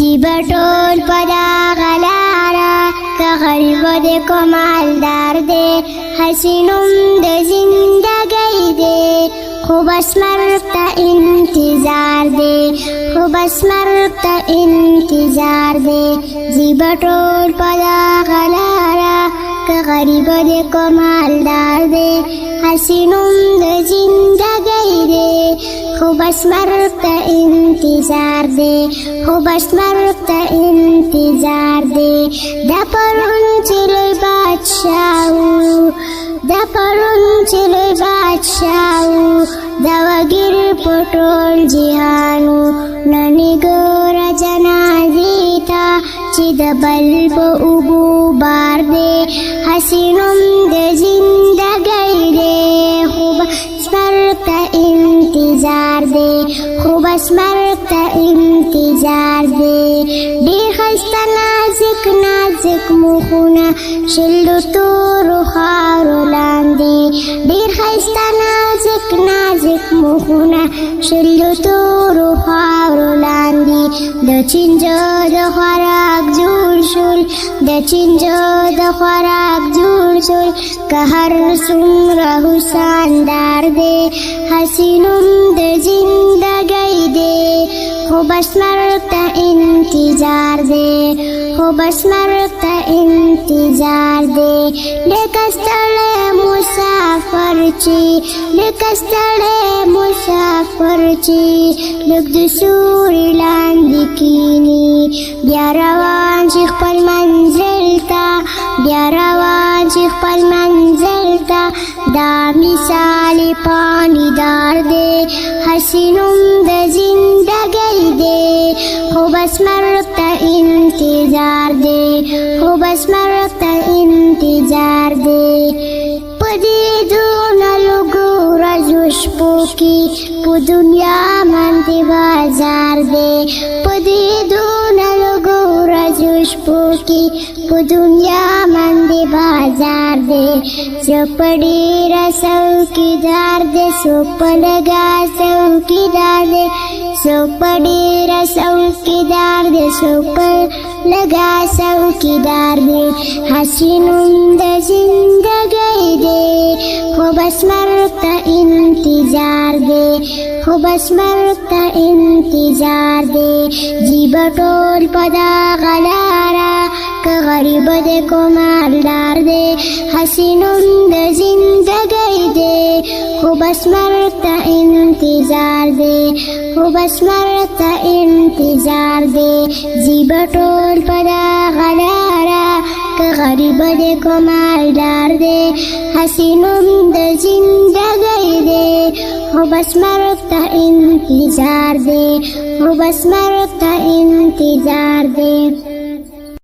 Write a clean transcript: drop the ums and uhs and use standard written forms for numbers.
جیبه ټول په دغه لاره که غریب دی که مالدار دی هسې نوم د زندګۍ دی خو بس مرګ ته انتظار دی خو بس مرګ ته انتظار دی جیبه ټول په دغه لاره که غریب دی که مالدار دی هسې نوم د زندګۍ دی خو بس مرګ ته انتظار دی خو بس مرګ ته انتظار دی دا پرون چې لوی بادشاه و دا پرون چې لوی بادشاه و دا وګیر په ټول جهان و نن یې ګوره جنازې ته چې د بل په اوبو بار دی هسې نوم د زندګۍ دی خو بس مرګ ته انتظار دی خو بس مرګ ته انتظار دی ډېر ښایسته نازک نازک مخونه شل د تورو خاورو لاندې ډېر ښایسته نازک نازک مخونه شل د تورو خاورو لاندې د چینجو د خوراک جوړ شول د چینجو د خوراک جوړ شول که هر څومره هوساندار دی هسې نوم د زندګۍ دی خو بس مرګ ته انتظار دی خو بس مرګ ته انتظار دی لکه ستړی مسافر چې لکه ستړی مسافر چې لږ د سیوري لاندې کیني بیا روان چې خپل منزل ته بیا روان چې خپل منزل ته دا مثال پانیدار دی هسې نوم د زندګۍ دی خو بس مرګ ته انتظار دی خو بس مرګ ته انتظار دی په دې دونه لږو ورځو شپو کې په دنیا باندې بازار دی په دې دونه لږو ورځو شپو کې په دنیا باندې بازار دی څوک په ډېره څوکیدار دی څوک په لږه څوکیدار دی څوک په ډېره څوکیدار دی څوک په لږه څوکیدار دی هسې نوم د زندګۍ دی خو بس مرګ ته انتظار دی خو بس مرګ ته انتظار دی جیبه ټول په دغه لاره که غریب دی که مالدار دی هسې نوم د زندګۍ دی خو بس مرګ ته انتظار دی خو بس مرګ ته انتظار دی جیبه ټول په دغه لاره که غریب دی که مالدار دی هسې نوم د زندګۍ دی خو بس مرګ ته انتظار دی خو بس مرګ ته انتظار دی